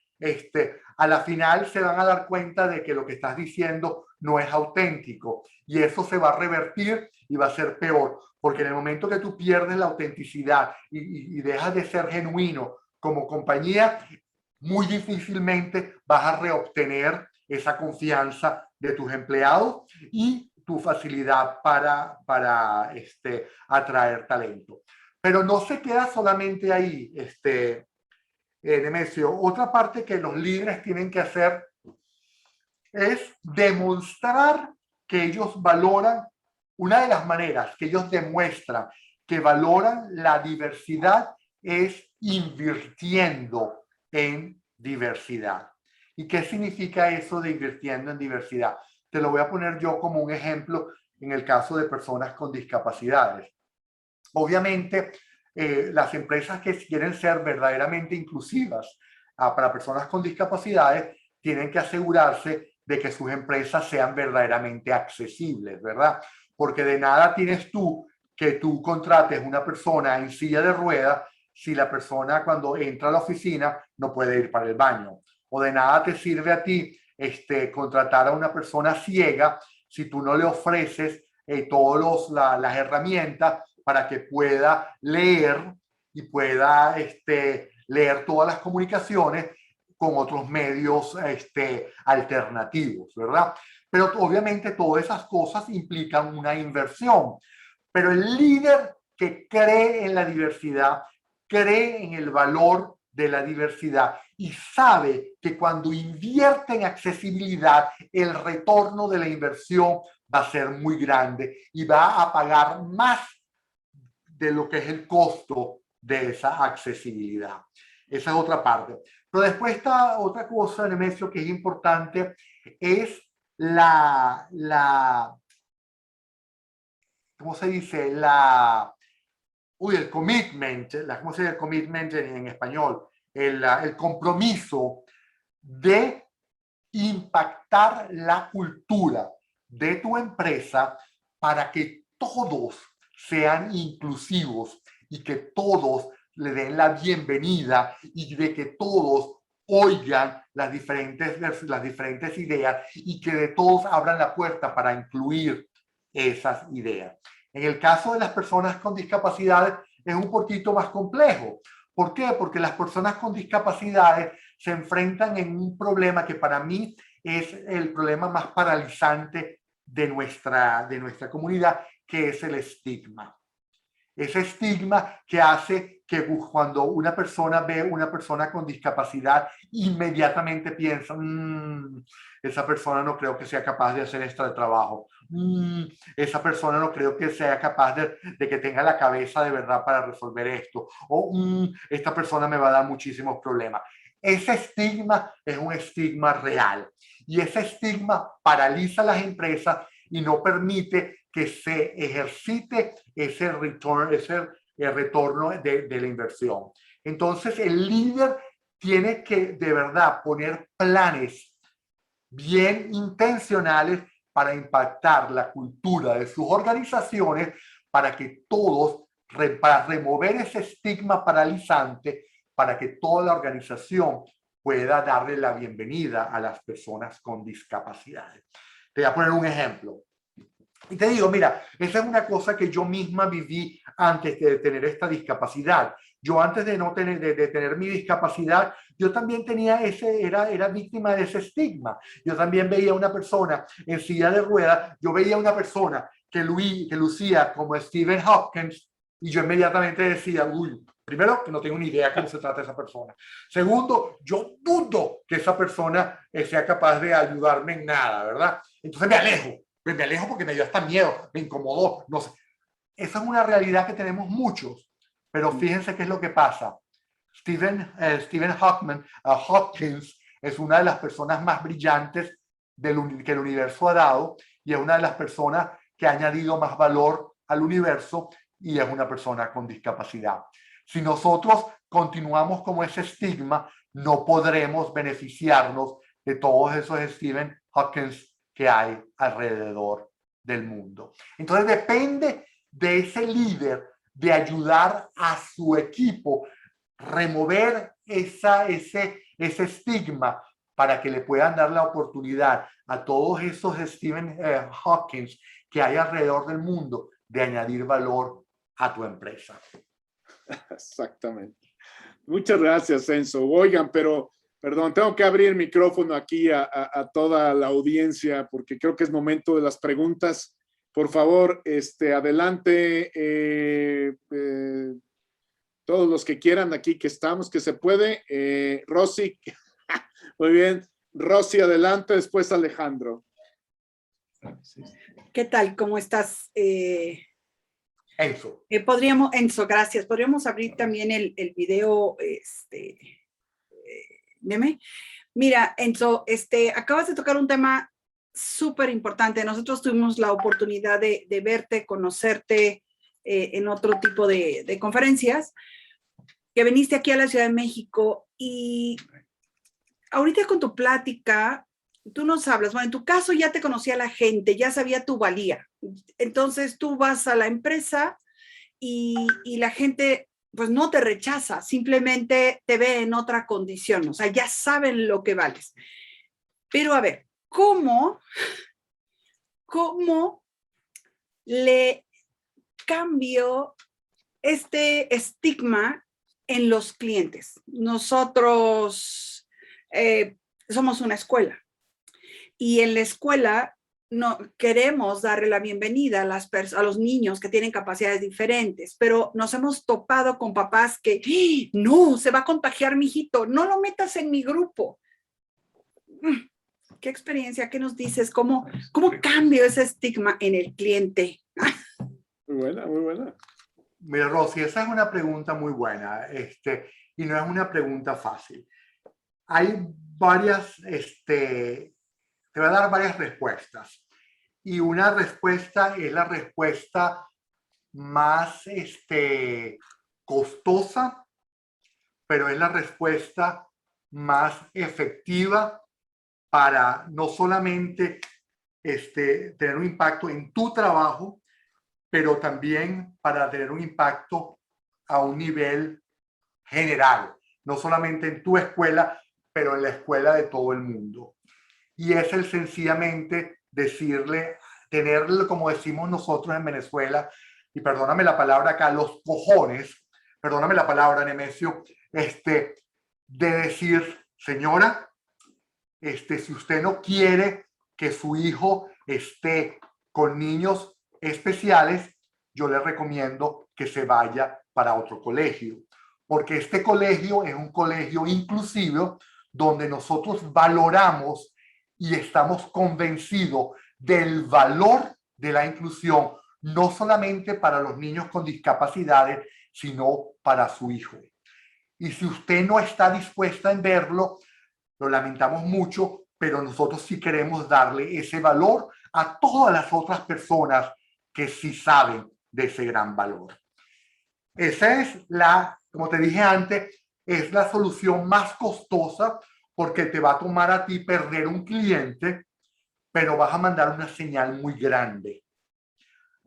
a la final se van a dar cuenta de que lo que estás diciendo no es auténtico y eso se va a revertir y va a ser peor, porque en el momento que tú pierdes la autenticidad y dejas de ser genuino como compañía, muy difícilmente vas a reobtener esa confianza de tus empleados y tu facilidad para atraer talento. Pero no se queda solamente ahí, Nemesio. Otra parte que los líderes tienen que hacer es demostrar que ellos valoran, una de las maneras que ellos demuestran que valoran la diversidad es invirtiendo en diversidad. ¿Y qué significa eso de invirtiendo en diversidad? Te lo voy a poner yo como un ejemplo en el caso de personas con discapacidades. Obviamente, las empresas que quieren ser verdaderamente inclusivas para personas con discapacidades tienen que asegurarse de que sus empresas sean verdaderamente accesibles, ¿verdad? Porque de nada tienes tú que tú contrates una persona en silla de ruedas si la persona cuando entra a la oficina no puede ir para el baño. O de nada te sirve a ti contratar a una persona ciega si tú no le ofreces todas las herramientas para que pueda leer y pueda leer todas las comunicaciones con otros medios alternativos, ¿verdad? Pero obviamente todas esas cosas implican una inversión. Pero el líder que cree en la diversidad, cree en el valor de la diversidad y sabe que cuando invierte en accesibilidad, el retorno de la inversión va a ser muy grande y va a pagar más de lo que es el costo de esa accesibilidad. Esa es otra parte. Pero después está otra cosa, Nemesio, que es importante, es ¿cómo se dice? El commitment, ¿cómo se dice el commitment en español? El compromiso de impactar la cultura de tu empresa para que todos sean inclusivos y que todos le den la bienvenida y de que todos oigan las diferentes ideas y que de todos abran la puerta para incluir esas ideas. En el caso de las personas con discapacidades es un poquito más complejo. ¿Por qué? Porque las personas con discapacidades se enfrentan en un problema que para mí es el problema más paralizante de nuestra comunidad, que es el estigma. Ese estigma que hace que cuando una persona ve a una persona con discapacidad, inmediatamente piensa, esa persona no creo que sea capaz de hacer esto de trabajo. Esa persona no creo que sea capaz de que tenga la cabeza de verdad para resolver esto. O esta persona me va a dar muchísimos problemas. Ese estigma es un estigma real. Y ese estigma paraliza a las empresas y no permite que se ejercite ese retorno de la inversión. Entonces, el líder tiene que de verdad poner planes bien intencionales para impactar la cultura de sus organizaciones para que todos, para remover ese estigma paralizante, para que toda la organización pueda darle la bienvenida a las personas con discapacidades. Te voy a poner un ejemplo. Y te digo, mira, esa es una cosa que yo misma viví antes de tener esta discapacidad. Yo antes de no tener, de tener mi discapacidad, yo también tenía era víctima de ese estigma. Yo también veía una persona en silla de ruedas, yo veía una persona que lucía como Stephen Hopkins y yo inmediatamente decía, uy, primero, que no tengo ni idea cómo se trata esa persona. Segundo, yo dudo que esa persona sea capaz de ayudarme en nada, ¿verdad? Entonces me alejo porque me dio hasta miedo, me incomodó, no sé. Esa es una realidad que tenemos muchos, pero fíjense qué es lo que pasa. Stephen Hopkins es una de las personas más brillantes que el universo ha dado y es una de las personas que ha añadido más valor al universo y es una persona con discapacidad. Si nosotros continuamos como ese estigma, no podremos beneficiarnos de todos esos Stephen Hopkins que hay alrededor del mundo. Entonces depende de ese líder de ayudar a su equipo remover ese estigma para que le puedan dar la oportunidad a todos esos Stephen Hopkins que hay alrededor del mundo de añadir valor a tu empresa. Exactamente. Muchas gracias, Enzo. Oigan, pero, perdón, tengo que abrir el micrófono aquí a toda la audiencia porque creo que es momento de las preguntas. Por favor, adelante, todos los que quieran aquí que estamos, que se puede. Rosy, muy bien. Rosy, adelante, después Alejandro. ¿Qué tal? ¿Cómo estás? Enzo. Enzo, gracias. Podríamos abrir también el video, meme. Mira, Enzo, acabas de tocar un tema súper importante. Nosotros tuvimos la oportunidad de verte, conocerte en otro tipo de conferencias, que viniste aquí a la Ciudad de México y ahorita con tu plática, tú nos hablas, bueno, en tu caso ya te conocía la gente, ya sabía tu valía. Entonces tú vas a la empresa y la gente pues no te rechaza, simplemente te ve en otra condición, o sea, ya saben lo que vales. Pero a ver, ¿cómo le cambio este estigma en los clientes? Nosotros somos una escuela y en la escuela no queremos darle la bienvenida a los niños que tienen capacidades diferentes, pero nos hemos topado con papás que no, se va a contagiar mi hijito, no lo metas en mi grupo. ¿Qué experiencia? ¿Qué nos dices? ¿Cómo cambio ese estigma en el cliente? Muy buena, muy buena. Mira, Rosy, esa es una pregunta muy buena, y no es una pregunta fácil. Hay varias, te voy a dar varias respuestas. Y una respuesta es la respuesta más costosa, pero es la respuesta más efectiva para no solamente tener un impacto en tu trabajo, pero también para tener un impacto a un nivel general, no solamente en tu escuela, pero en la escuela de todo el mundo. Y es el sencillamente decirle, tenerle, como decimos nosotros en Venezuela, y perdóname la palabra acá, los cojones, perdóname la palabra, Nemesio, de decir, señora, si usted no quiere que su hijo esté con niños especiales, yo le recomiendo que se vaya para otro colegio, porque este colegio es un colegio inclusivo donde nosotros valoramos y estamos convencidos del valor de la inclusión, no solamente para los niños con discapacidades, sino para su hijo. Y si usted no está dispuesta en verlo, lo lamentamos mucho, pero nosotros sí queremos darle ese valor a todas las otras personas que sí saben de ese gran valor. Esa es como te dije antes, es la solución más costosa porque te va a tomar a ti perder un cliente, pero vas a mandar una señal muy grande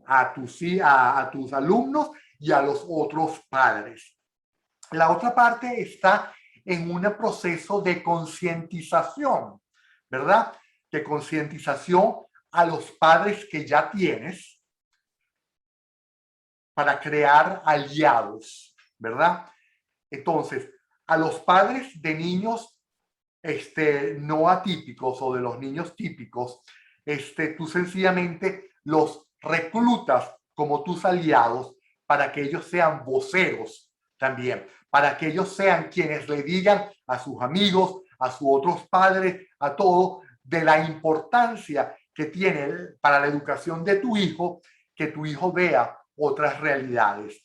a tus alumnos y a los otros padres. La otra parte está en un proceso de concientización, ¿verdad? De concientización a los padres que ya tienes para crear aliados, ¿verdad? Entonces, a los padres de niños no atípicos o de los niños típicos, tú sencillamente los reclutas como tus aliados para que ellos sean voceros también, para que ellos sean quienes le digan a sus amigos, a sus otros padres, a todos, de la importancia que tiene para la educación de tu hijo, que tu hijo vea otras realidades,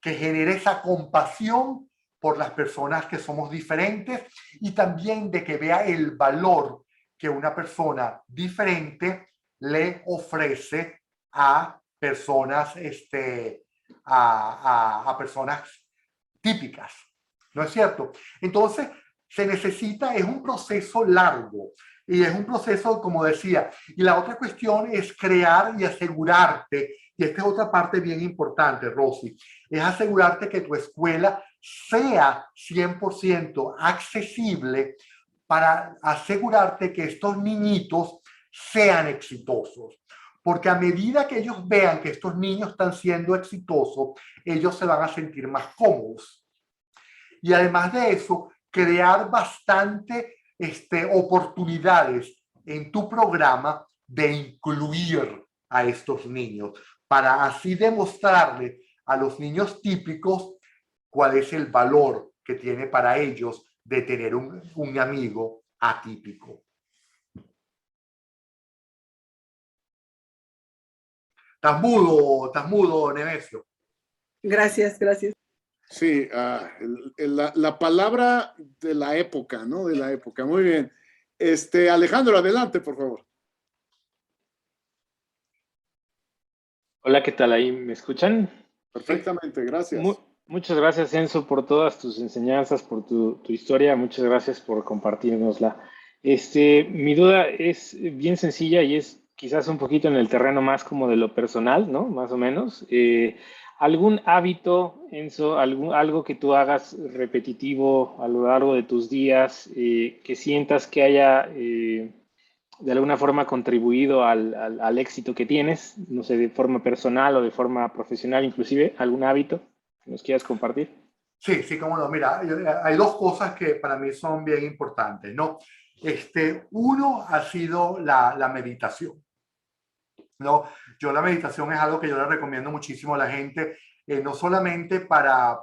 que genere esa compasión por las personas que somos diferentes y también de que vea el valor que una persona diferente le ofrece a personas, a personas típicas, ¿no es cierto? Entonces, se necesita, es un proceso largo y es un proceso, como decía, y la otra cuestión es crear y asegurarte, y esta es otra parte bien importante, Rosy, es asegurarte que tu escuela sea 100% accesible para asegurarte que estos niñitos sean exitosos. Porque a medida que ellos vean que estos niños están siendo exitosos, ellos se van a sentir más cómodos. Y además de eso, crear bastante oportunidades en tu programa de incluir a estos niños, para así demostrarle a los niños típicos cuál es el valor que tiene para ellos de tener un amigo atípico. Estás mudo, Nemesio. Gracias, gracias. Sí, la palabra de la época, ¿no? De la época. Muy bien. Alejandro, adelante, por favor. Hola, ¿qué tal? ¿Ahí me escuchan? Perfectamente, gracias. Muchas gracias, Enzo, por todas tus enseñanzas, por tu historia. Muchas gracias por compartirnosla. Mi duda es bien sencilla y es quizás un poquito en el terreno más como de lo personal, ¿no? Más o menos. ¿Algún hábito, Enzo, algo que tú hagas repetitivo a lo largo de tus días, que sientas que haya de alguna forma contribuido al éxito que tienes, no sé, de forma personal o de forma profesional, inclusive, algún hábito que nos quieras compartir? Sí, sí, cómo no. Mira, hay dos cosas que para mí son bien importantes, ¿no? Uno ha sido la meditación, ¿no? Yo la meditación es algo que yo le recomiendo muchísimo a la gente, no solamente para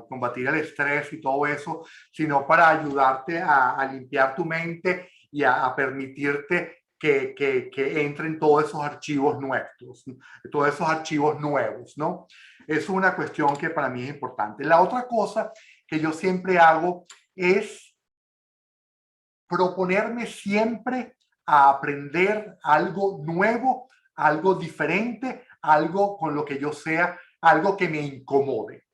combatir el estrés y todo eso, sino para ayudarte a limpiar tu mente y a permitirte que entren todos esos archivos nuevos, todos esos archivos nuevos, ¿no? Es una cuestión que para mí es importante. La otra cosa que yo siempre hago es proponerme siempre a aprender algo nuevo, algo diferente, algo con lo que yo sea, algo que me incomode.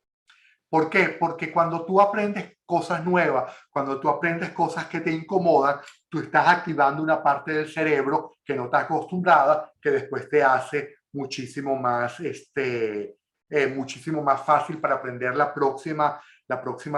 ¿Por qué? Porque cuando tú aprendes cosas nuevas, cuando tú aprendes cosas que te incomodan, tú estás activando una parte del cerebro que no está acostumbrada, que después te hace muchísimo más fácil para aprender la próxima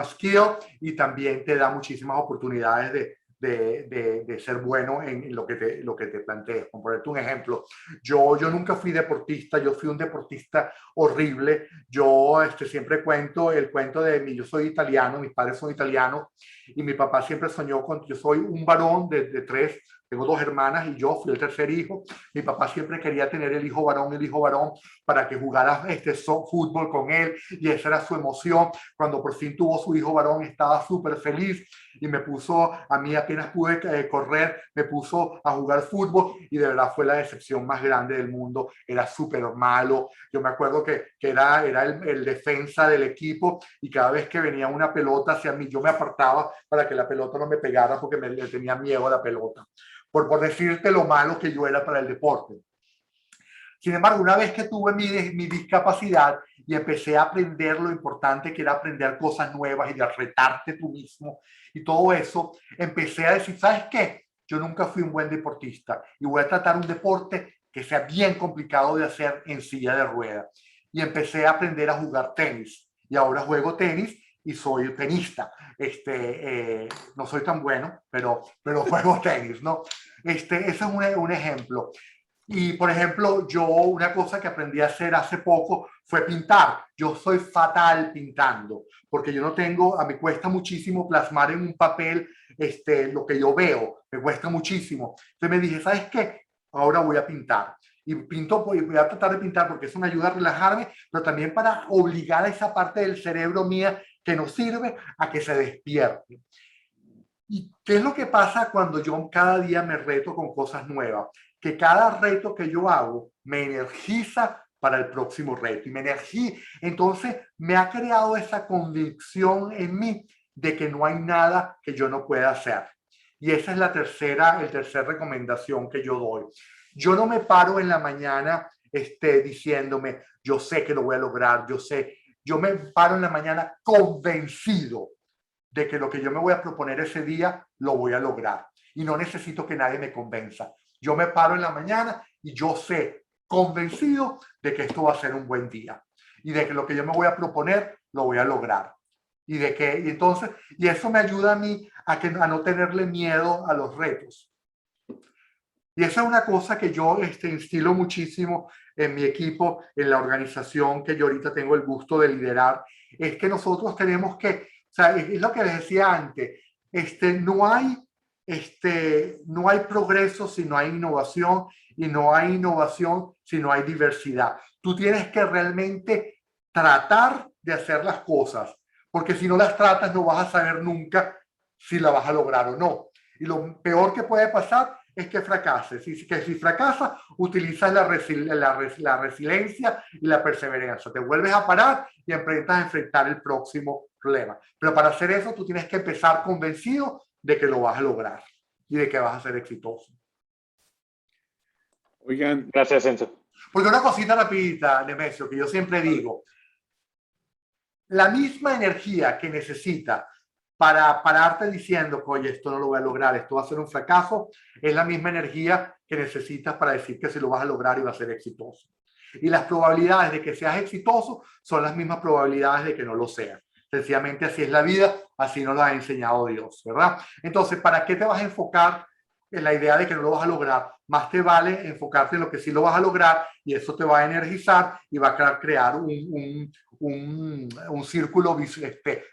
skill, y también te da muchísimas oportunidades de ser bueno en lo que te plantees. Por ponerte un ejemplo, yo nunca fui deportista, yo fui un deportista horrible. Yo siempre cuento el cuento de mí. Yo soy italiano, mis padres son italianos, y mi papá siempre soñó con, yo soy un varón de tres, tengo dos hermanas y yo fui el tercer hijo. Mi papá siempre quería tener el hijo varón, para que jugara fútbol con él, y esa era su emoción. Cuando por fin tuvo su hijo varón, estaba súper feliz, y me puso, a mí apenas pude correr, me puso a jugar fútbol, y de verdad fue la decepción más grande del mundo. Era súper malo. Yo me acuerdo que era el defensa del equipo, y cada vez que venía una pelota hacia mí, yo me apartaba para que la pelota no me pegara, porque le tenía miedo a la pelota. Por decirte lo malo que yo era para el deporte. Sin embargo, una vez que tuve mi discapacidad y empecé a aprender lo importante que era aprender cosas nuevas y de retarte tú mismo y todo eso, empecé a decir, ¿sabes qué? Yo nunca fui un buen deportista y voy a tratar un deporte que sea bien complicado de hacer en silla de ruedas. Y empecé a aprender a jugar tenis. Y ahora juego tenis y soy tenista. No soy tan bueno, pero juego tenis, ¿no? Ese es un ejemplo. Y, por ejemplo, una cosa que aprendí a hacer hace poco fue pintar. Yo soy fatal pintando, porque yo no tengo, me cuesta muchísimo plasmar en un papel lo que yo veo, me cuesta muchísimo. Entonces me dije, ¿sabes qué? Ahora voy a pintar. Y voy a tratar de pintar porque eso me ayuda a relajarme, pero también para obligar a esa parte del cerebro mía que nos sirve a que se despierte. ¿Y qué es lo que pasa cuando yo cada día me reto con cosas nuevas? Que cada reto que yo hago me energiza para el próximo reto. Y entonces me ha creado esa convicción en mí de que no hay nada que yo no pueda hacer. Y esa es la tercera recomendación que yo doy. Yo no me paro en la mañana diciéndome, yo sé que lo voy a lograr, yo me paro en la mañana convencido de que lo que yo me voy a proponer ese día lo voy a lograr. Y no necesito que nadie me convenza. Yo me paro en la mañana y yo sé, convencido de que esto va a ser un buen día. Y de que lo que yo me voy a proponer lo voy a lograr. Y eso me ayuda a mí a no tenerle miedo a los retos. Y esa es una cosa que yo instilo muchísimo en mi equipo, en la organización que yo ahorita tengo el gusto de liderar, es que nosotros tenemos que, o sea, es lo que les decía antes, no hay progreso si no hay innovación, y no hay innovación si no hay diversidad. Tú tienes que realmente tratar de hacer las cosas, porque si no las tratas no vas a saber nunca si la vas a lograr o no. Y lo peor que puede pasar es que fracases. Si fracasas, utilizas la resiliencia y la perseverancia. Te vuelves a parar y empiezas a enfrentar el próximo problema. Pero para hacer eso, tú tienes que empezar convencido de que lo vas a lograr y de que vas a ser exitoso. Oigan. Gracias, Enzo. Porque una cosita rapidita, Nemesio, que yo siempre digo, la misma energía que necesitas para pararte diciendo que, oye, esto no lo voy a lograr, esto va a ser un fracaso, es la misma energía que necesitas para decir que sí lo vas a lograr y va a ser exitoso. Y las probabilidades de que seas exitoso son las mismas probabilidades de que no lo seas. Sencillamente así es la vida, así nos lo ha enseñado Dios, ¿verdad? Entonces, ¿para qué te vas a enfocar en la idea de que no lo vas a lograr. Más te vale enfocarte en lo que sí lo vas a lograr y eso te va a energizar y va a crear un círculo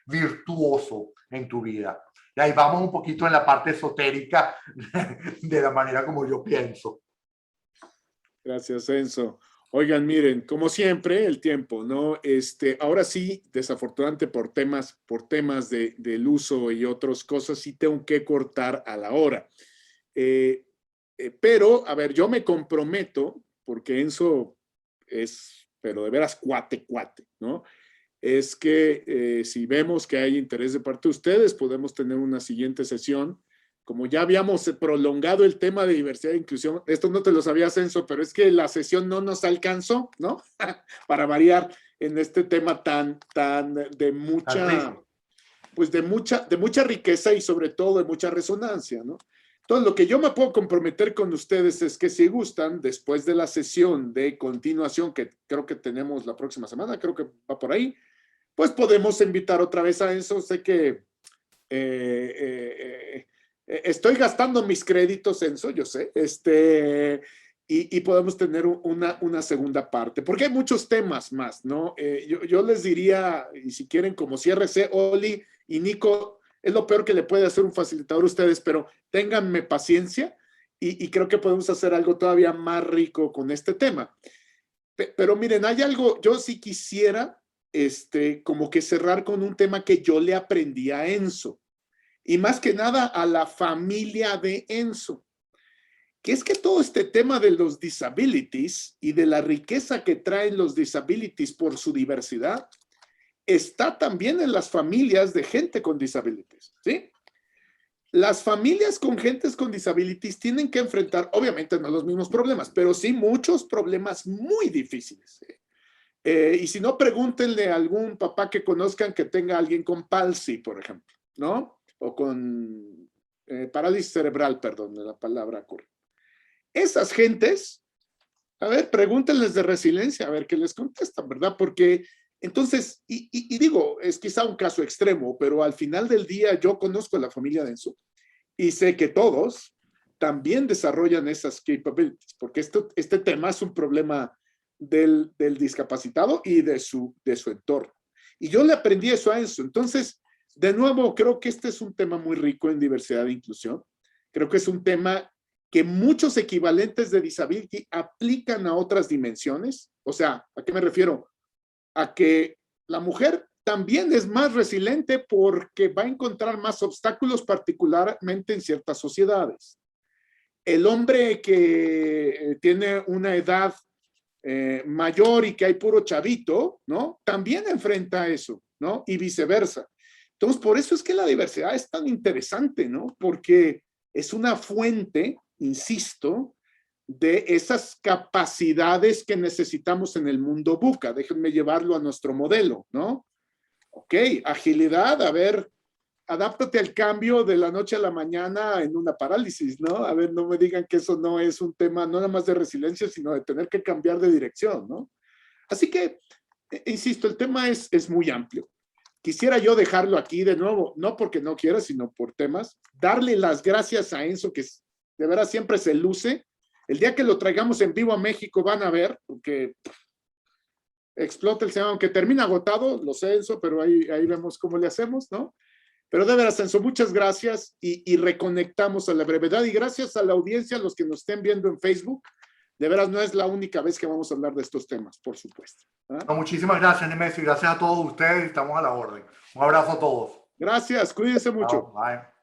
virtuoso en tu vida. Y ahí vamos un poquito en la parte esotérica de la manera como yo pienso. Gracias, Enzo. Oigan, miren, como siempre, el tiempo, ¿no? Ahora sí, desafortunadamente por temas del uso y otras cosas, sí tengo que cortar a la hora. Pero, a ver, yo me comprometo, porque Enzo es, pero de veras cuate, ¿no? Es que si vemos que hay interés de parte de ustedes, podemos tener una siguiente sesión. Como ya habíamos prolongado el tema de diversidad e inclusión, esto no te lo sabía, Enzo, pero es que la sesión no nos alcanzó, ¿no? Para variar en este tema tan de mucha, pues de mucha riqueza y sobre todo de mucha resonancia, ¿no? Entonces, lo que yo me puedo comprometer con ustedes es que si gustan, después de la sesión de continuación, que creo que tenemos la próxima semana, creo que va por ahí, pues podemos invitar otra vez a Enzo. Sé que estoy gastando mis créditos, Enzo, yo sé, y podemos tener una segunda parte, porque hay muchos temas más, ¿no? Yo les diría, y si quieren como CRC, Oli y Nico, es lo peor que le puede hacer un facilitador a ustedes, pero ténganme paciencia y creo que podemos hacer algo todavía más rico con este tema. Pero miren, hay algo, yo sí quisiera como que cerrar con un tema que yo le aprendí a Enzo. Y más que nada a la familia de Enzo, que es que todo este tema de los disabilities y de la riqueza que traen los disabilities por su diversidad, está también en las familias de gente con disabilities, ¿sí? Las familias con gentes con disabilities tienen que enfrentar, obviamente no los mismos problemas, pero sí muchos problemas muy difíciles, ¿sí? Y si no, pregúntenle a algún papá que conozcan que tenga a alguien con palsy, por ejemplo, ¿no? O con parálisis cerebral, perdón, la palabra correcta. Esas gentes, a ver, pregúntenles de resiliencia, a ver qué les contestan, ¿verdad? Porque entonces, y digo, es quizá un caso extremo, pero al final del día yo conozco a la familia de Enzo y sé que todos también desarrollan esas capabilities, porque este tema es un problema del discapacitado y de su entorno. Y yo le aprendí eso a Enzo. Entonces, de nuevo, creo que este es un tema muy rico en diversidad e inclusión. Creo que es un tema que muchos equivalentes de disability aplican a otras dimensiones. O sea, ¿a qué me refiero? A que la mujer también es más resiliente porque va a encontrar más obstáculos, particularmente en ciertas sociedades. El hombre que tiene una edad mayor y que hay puro chavito, ¿no? También enfrenta eso, ¿no? Y viceversa. Entonces, por eso es que la diversidad es tan interesante, ¿no? Porque es una fuente, insisto, de esas capacidades que necesitamos en el mundo VUCA. Déjenme llevarlo a nuestro modelo, ¿no? Ok, agilidad, a ver, adáptate al cambio de la noche a la mañana en una parálisis, ¿no? A ver, no me digan que eso no es un tema no nada más de resiliencia, sino de tener que cambiar de dirección, ¿no? Así que, insisto, el tema es muy amplio. Quisiera yo dejarlo aquí de nuevo, no porque no quiera, sino por temas. Darle las gracias a Enzo, que de verdad siempre se luce. El día que lo traigamos en vivo a México van a ver, porque explota el tema, aunque termina agotado, lo sé, Enzo, pero ahí vemos cómo le hacemos, ¿no? Pero de veras, Enzo, muchas gracias y reconectamos a la brevedad. Y gracias a la audiencia, a los que nos estén viendo en Facebook. De veras, no es la única vez que vamos a hablar de estos temas, por supuesto. ¿Ah? No, muchísimas gracias, Nemesio, y gracias a todos ustedes. Estamos a la orden. Un abrazo a todos. Gracias, cuídense mucho. Bye.